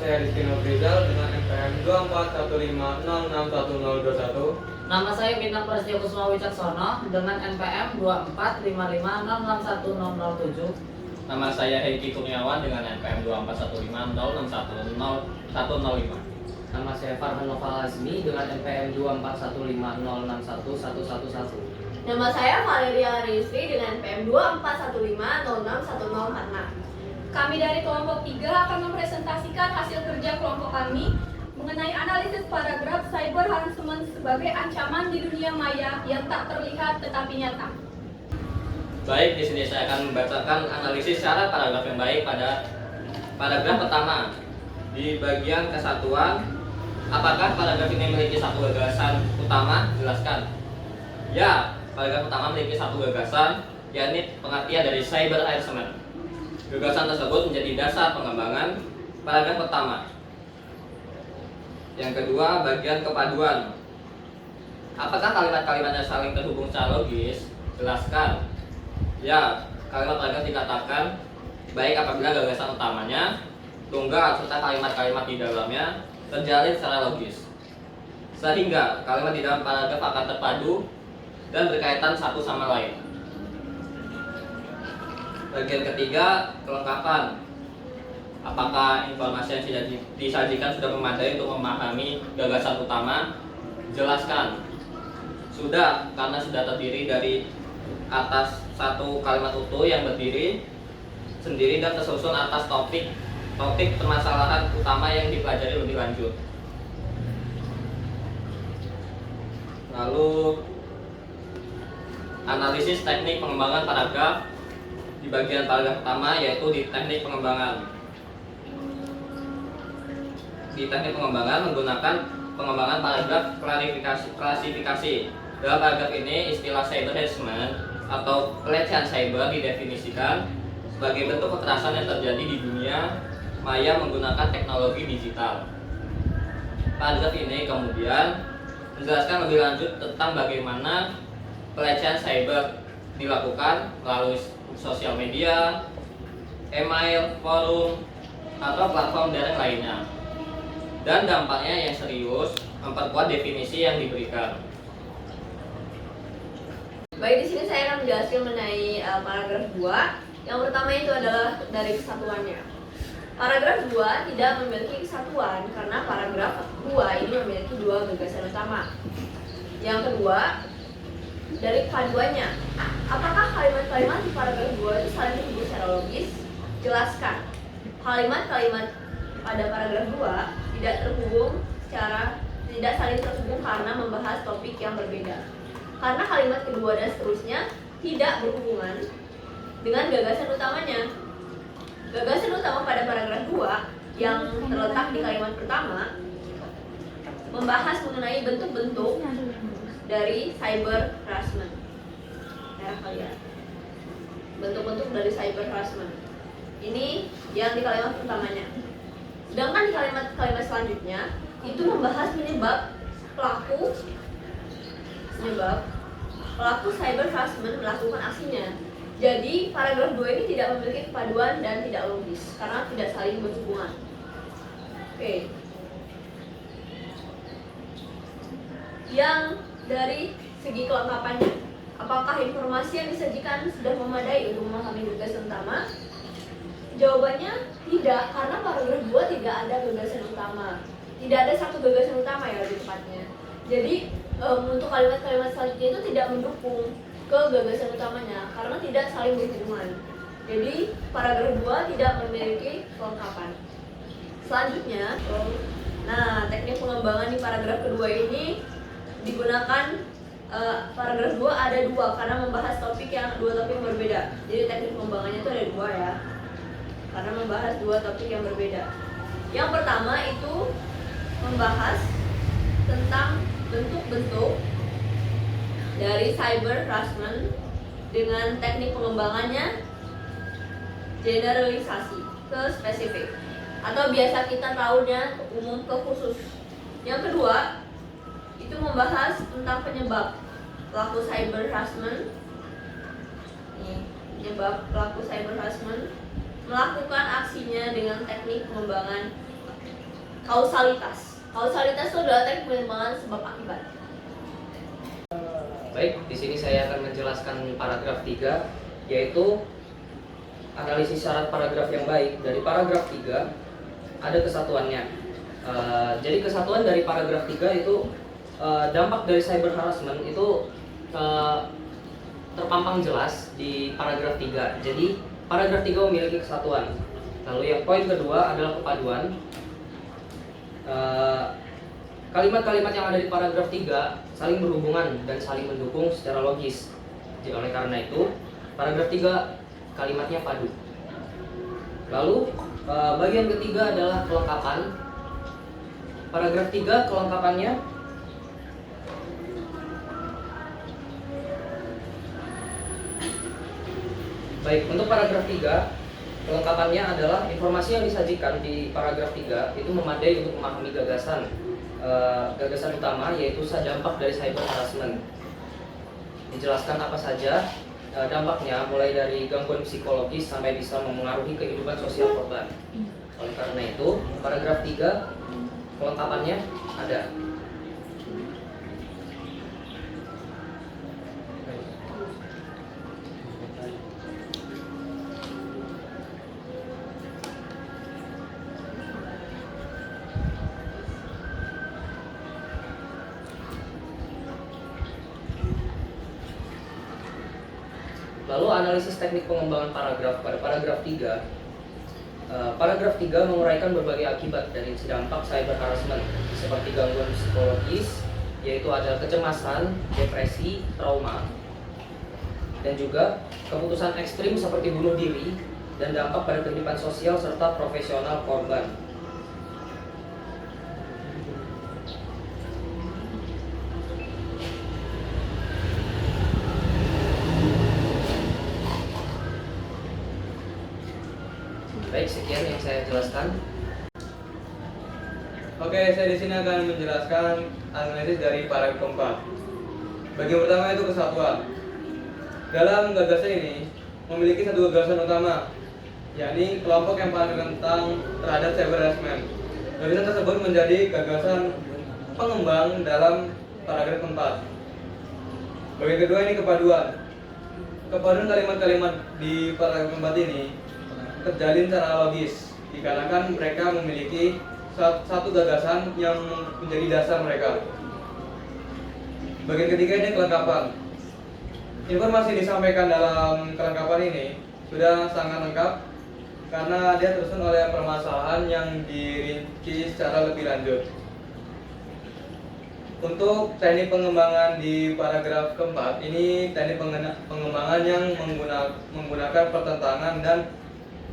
saya Rizky Nofrizal dengan NPM 2415061021. Nama saya Bintang Prasetyo Kusuma Wicaksono dengan NPM 2455661007. Nama saya Heki Kurniawan dengan NPM 2415061005. Nama saya Farhan Noval Azmi dengan NPM 2415061111. Nama saya Valeria Rizky dengan NPM 2415061046. Kami dari kelompok 3 akan mempresentasikan hasil kerja kelompok kami mengenai analisis paragraf cyber harassment sebagai ancaman di dunia maya yang tak terlihat tetapi nyata. Baik, di sini saya akan membacakan analisis syarat paragraf yang baik pada paragraf pertama. Di bagian kesatuan, apakah paragraf ini memiliki satu gagasan utama? Jelaskan. Ya, paragraf pertama memiliki satu gagasan, yakni pengertian dari cyber harassment. Gagasan tersebut menjadi dasar pengembangan paragraf pertama. Yang kedua, bagian kepaduan. Apakah kalimat-kalimatnya saling terhubung secara logis? Jelaskan. Ya, kalimat paragraf dikatakan baik apabila gagasan utamanya, tunggal serta kalimat-kalimat di dalamnya terjalin secara logis, sehingga kalimat di dalam paragraf akan terpadu dan berkaitan satu sama lain. Bagian ketiga, kelengkapan. Apakah informasi yang sudah disajikan sudah memadai untuk memahami gagasan utama? Jelaskan. Sudah, karena sudah terdiri dari atas satu kalimat utuh yang berdiri sendiri dan tersusun atas topik permasalahan utama yang dipelajari lebih lanjut. Lalu analisis teknik pengembangan paragraf di bagian paragraf pertama, yaitu di teknik pengembangan. Di teknik pengembangan menggunakan pengembangan paragraf klasifikasi. Dalam paragraf ini istilah cyber harassment atau pelecehan cyber didefinisikan sebagai bentuk kekerasan yang terjadi di dunia maya menggunakan teknologi digital. Paragraf ini kemudian menjelaskan lebih lanjut tentang bagaimana pelecehan cyber dilakukan melalui sosial media, email, forum, atau platform daring lainnya, dan dampaknya yang serius memperkuat definisi yang diberikan. Baik, di sini saya akan menjelaskan mengenai paragraf 2. Yang pertama itu adalah dari kesatuannya. Paragraf 2 tidak memiliki kesatuan karena paragraf 2 ini memiliki dua gagasan utama. Yang kedua, dari kepaduannya. Apakah kalimat-kalimat di paragraf 2 itu saling terhubung secara logis? Jelaskan. Kalimat-kalimat pada paragraf 2 tidak saling terhubung karena membahas topik yang berbeda. Karena kalimat kedua dan seterusnya tidak berhubungan dengan gagasan utamanya. Gagasan utama pada paragraf 2 yang terletak di kalimat pertama membahas mengenai bentuk-bentuk dari cyber harassment. Bentuk-bentuk dari cyber harassment. Ini yang di kalimat pertamanya. Sedangkan di kalimat selanjutnya itu membahas penyebab pelaku cyber harassment melakukan aksinya. Jadi paragraf 2 ini tidak memiliki kepaduan dan tidak logis karena tidak saling berhubungan. Oke. Yang dari segi kelengkapannya, apakah informasi yang disajikan sudah memadai untuk memahami gagasan utama? Jawabannya tidak, karena paragraf 2 tidak ada gagasan utama. Tidak ada satu gagasan utama ya lebih tepatnya. Jadi untuk kalimat-kalimat selanjutnya itu tidak mendukung ke gagasan utamanya karena tidak saling berhubungan. Jadi paragraf 2 tidak memiliki kelengkapan. Selanjutnya, teknik pengembangan di paragraf kedua ini digunakan. Paragraf 2 ada dua karena membahas dua topik yang berbeda. Jadi teknik pengembangannya itu ada dua ya, karena membahas dua topik yang berbeda. Yang pertama itu membahas tentang bentuk-bentuk dari cyber harassment dengan teknik pengembangannya generalisasi ke spesifik, atau biasa kita tahunya umum ke khusus. Yang kedua itu membahas tentang penyebab pelaku cyber harassment. Penyebab pelaku cyber harassment melakukan aksinya dengan teknik pengembangan kausalitas. Kausalitas itu adalah teknik pengembangan sebab akibat. Baik, di sini saya akan menjelaskan paragraf 3, yaitu analisis syarat paragraf yang baik. Dari paragraf 3 ada kesatuannya. Jadi kesatuan dari paragraf 3 itu dampak dari cyber harassment itu terpampang jelas di paragraf 3. Jadi paragraf 3 memiliki kesatuan. Lalu yang poin kedua adalah kepaduan. Kalimat-kalimat yang ada di paragraf 3 saling berhubungan dan saling mendukung secara logis. Jadi oleh karena itu, paragraf 3 kalimatnya padu. Lalu bagian ketiga adalah kelengkapan. Paragraf 3 kelengkapannya baik, untuk paragraf 3 kelengkapannya adalah informasi yang disajikan di paragraf 3 itu memadai untuk memahami gagasan utama, yaitu dampak dari cyber harassment. Dijelaskan apa saja dampaknya, mulai dari gangguan psikologis sampai bisa memengaruhi kehidupan sosial korban. Oleh karena itu, paragraf 3 kelengkapannya ada. Lalu analisis teknik pengembangan paragraf pada paragraf 3. Paragraf 3 menguraikan berbagai akibat dari dampak cyber harassment seperti gangguan psikologis, yaitu ada kecemasan, depresi, trauma, dan juga keputusan ekstrim seperti bunuh diri dan dampak pada kehidupan sosial serta profesional korban. Baik, sekian yang saya jelaskan. Oke, saya di sini akan menjelaskan analisis dari paragraf keempat. Bagian pertama itu kesatuan. Dalam gagasan ini memiliki satu gagasan utama, yakni kelompok yang paling rentan terhadap cyber harassment. Gagasan tersebut menjadi gagasan pengembang dalam paragraf keempat. Bagian kedua ini kepaduan. Kepaduan kalimat-kalimat di paragraf keempat ini terjalin secara logis dikarenakan mereka memiliki satu gagasan yang menjadi dasar mereka. Bagian ketiga ini kelengkapan. Informasi yang disampaikan dalam kelengkapan ini sudah sangat lengkap karena dia tersusun oleh permasalahan yang dirinci secara lebih lanjut. Untuk teknik pengembangan di paragraf keempat ini teknik pengembangan yang menggunakan pertentangan dan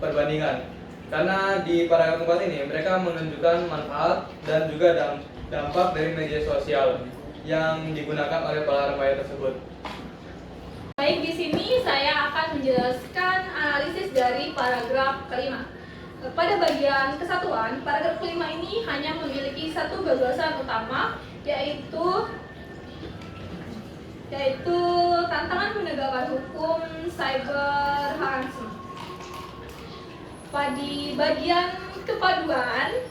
perbandingan. Karena di paragraf keempat ini mereka menunjukkan manfaat dan juga dampak dari media sosial yang digunakan oleh para remaja tersebut. Baik, di sini saya akan menjelaskan analisis dari paragraf kelima. Pada bagian kesatuan, paragraf kelima ini hanya memiliki satu gagasan utama, yaitu tantangan penegakan hukum cyber harassment. Pada bagian kepaduan,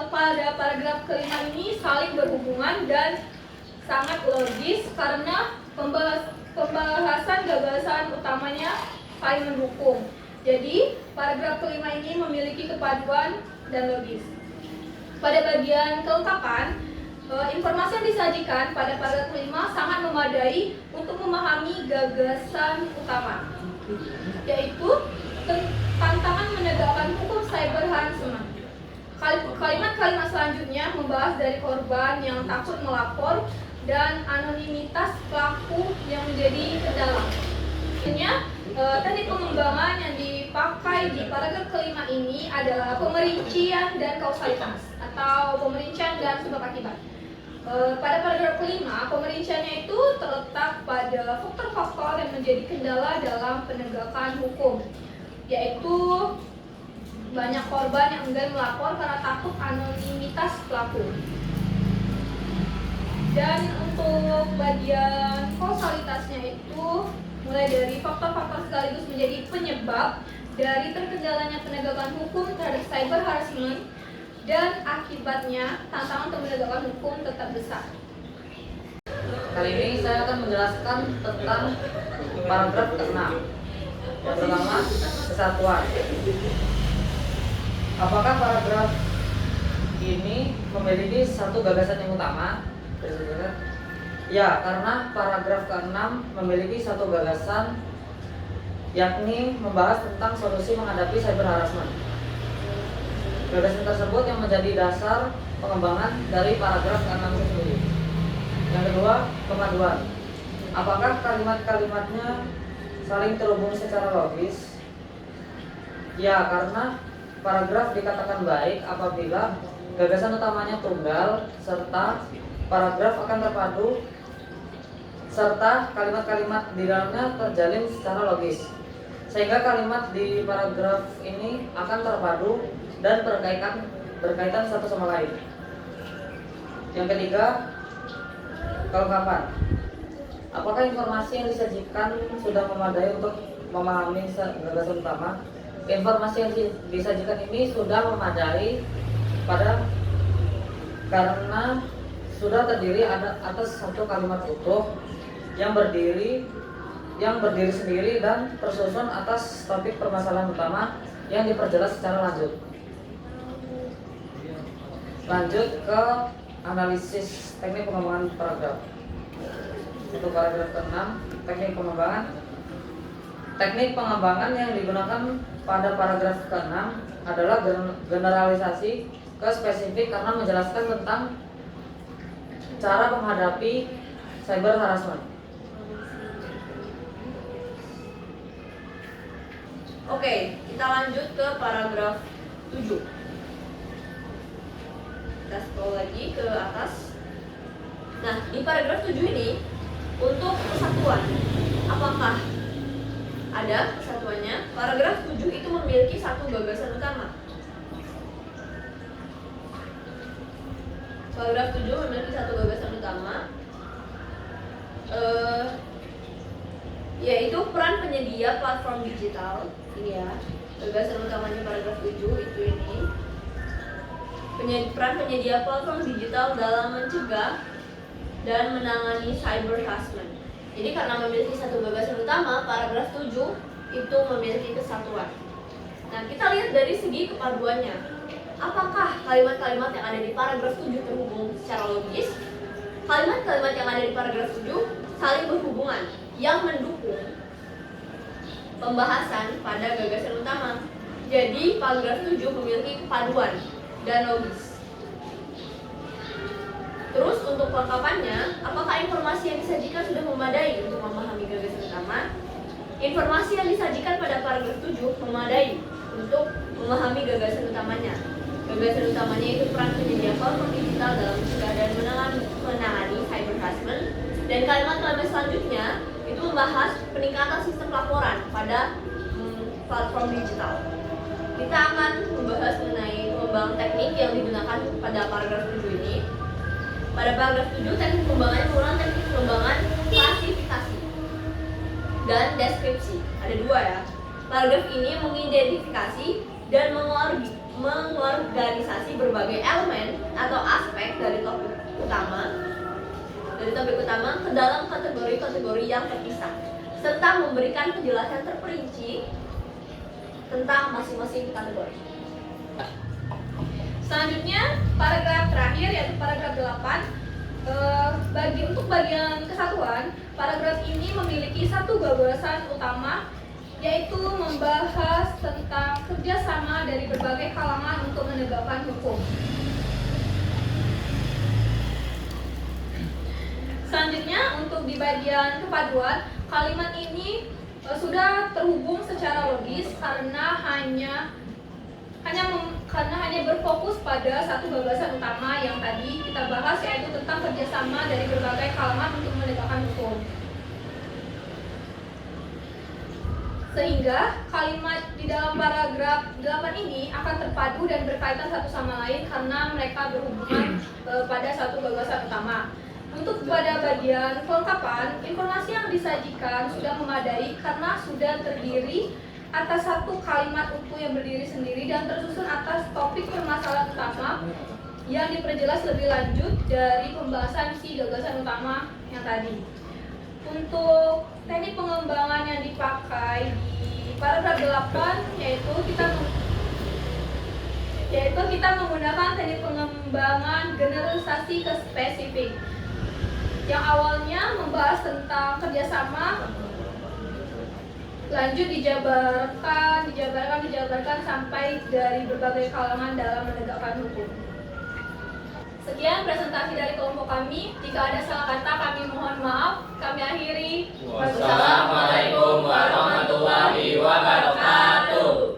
pada paragraf kelima ini saling berhubungan dan sangat logis karena pembahasan gagasan utamanya saling mendukung. Jadi, paragraf kelima ini memiliki kepaduan dan logis. Pada bagian kelengkapan, informasi yang disajikan pada paragraf kelima sangat memadai untuk memahami gagasan utama, yaitu tantangan menegakkan hukum cyber harassment. Kalimat-kalimat selanjutnya membahas dari korban yang takut melapor dan anonimitas pelaku yang menjadi kendala. Selanjutnya, teknik pengembangan yang dipakai di paragraf kelima ini adalah pemerincian dan kausalitas atau pemerincian dan sebab akibat. Pada paragraf kelima, pemerinciannya itu terletak pada faktor-faktor yang menjadi kendala dalam penegakan hukum, yaitu banyak korban yang enggan melapor karena takut anonimitas pelaku. Dan untuk bagian kausalitasnya itu mulai dari faktor-faktor sekaligus menjadi penyebab dari terkendalanya penegakan hukum terhadap cyber harassment dan akibatnya tantangan untuk menegakkan hukum tetap besar. Kali ini saya akan menjelaskan tentang paragraf ke-6. Yang pertama, kesatuan. Apakah paragraf ini memiliki satu gagasan yang utama? Ya, karena paragraf ke-6 memiliki satu gagasan, yakni membahas tentang solusi menghadapi cyber harassment. Gagasan tersebut yang menjadi dasar pengembangan dari paragraf ke-6 itu sendiri. Yang kedua, pemaduan. Apakah kalimat-kalimatnya saling terhubung secara logis? Ya, karena paragraf dikatakan baik apabila gagasan utamanya tunggal serta paragraf akan terpadu serta kalimat-kalimat di dalamnya terjalin secara logis, sehingga kalimat di paragraf ini akan terpadu dan berkaitan satu sama lain. Yang ketiga, kelengkapan. Apakah informasi yang disajikan sudah memadai untuk memahami gagasan utama? Informasi yang disajikan ini sudah memadai karena sudah terdiri atas satu kalimat utuh yang berdiri sendiri dan tersusun atas topik permasalahan utama yang diperjelas secara lanjut. Lanjut ke analisis teknik pengembangan paragraf. Untuk paragraf ke-6, teknik pengembangan. Teknik pengembangan yang digunakan pada paragraf ke-6 adalah generalisasi ke spesifik karena menjelaskan tentang cara menghadapi cyber harassment. Oke, kita lanjut ke paragraf 7. Kita scroll lagi ke atas. Nah, di paragraf 7 ini untuk kesatuan, apakah ada kesatuannya? Paragraf 7 itu memiliki satu gagasan utama. Paragraf 7 memiliki satu gagasan utama, yaitu peran penyedia platform digital. Ini ya, gagasan utamanya paragraf 7 itu ini. Peran penyedia platform digital dalam mencegah dan menangani cyber harassment. Jadi karena memiliki satu gagasan utama, paragraf 7 itu memiliki kesatuan. Nah, kita lihat dari segi kepaduannya. Apakah kalimat-kalimat yang ada di paragraf 7 terhubung secara logis? Kalimat-kalimat yang ada di paragraf 7 saling berhubungan yang mendukung pembahasan pada gagasan utama. Jadi paragraf 7 memiliki kepaduan dan logis. Terus untuk kelengkapannya, apakah informasi yang disajikan sudah memadai untuk memahami gagasan utama? Informasi yang disajikan pada paragraf 7 memadai untuk memahami gagasan utamanya. Gagasan utamanya itu peran penyedia platform digital dalam mencegah dan menangani cyber harassment. Dan kalimat-kalimat selanjutnya itu membahas peningkatan sistem laporan pada platform digital. Kita akan membahas mengenai pengembangan teknik yang digunakan pada paragraf 7 ini. Pada paragraf 7, teknik pengembangannya menggunakan teknik pengembangan klasifikasi dan deskripsi. Ada dua ya. Paragraf ini mengidentifikasi dan mengorganisasi berbagai elemen atau aspek dari topik utama ke dalam kategori-kategori yang terpisah, serta memberikan penjelasan terperinci tentang masing-masing kategori. Selanjutnya, paragraf terakhir yaitu paragraf 8. Untuk bagian kesatuan, paragraf ini memiliki satu gagasan utama, yaitu membahas tentang kerjasama dari berbagai kalangan untuk menegakkan hukum. Selanjutnya, untuk di bagian kepaduan, kalimat ini sudah terhubung secara logis karena hanya berfokus pada satu gagasan utama yang tadi kita bahas, yaitu tentang kerjasama dari berbagai kalangan untuk menegakkan hukum. Sehingga kalimat di dalam paragraf 8 ini akan terpadu dan berkaitan satu sama lain karena mereka berhubungan pada satu gagasan utama. Untuk pada bagian kelengkapan, informasi yang disajikan sudah memadai karena sudah terdiri atas satu kalimat utuh yang berdiri sendiri dan tersusun atas topik permasalahan utama yang diperjelas lebih lanjut dari pembahasan si gagasan utama yang tadi. Untuk teknik pengembangan yang dipakai di paragraf 8 yaitu kita menggunakan teknik pengembangan generalisasi ke spesifik. Yang awalnya membahas tentang kerjasama, lanjut dijabarkan sampai dari berbagai kalangan dalam menegakkan hukum. Sekian presentasi dari kelompok kami. Jika ada salah kata kami mohon maaf. Kami akhiri. Wassalamualaikum warahmatullahi wabarakatuh.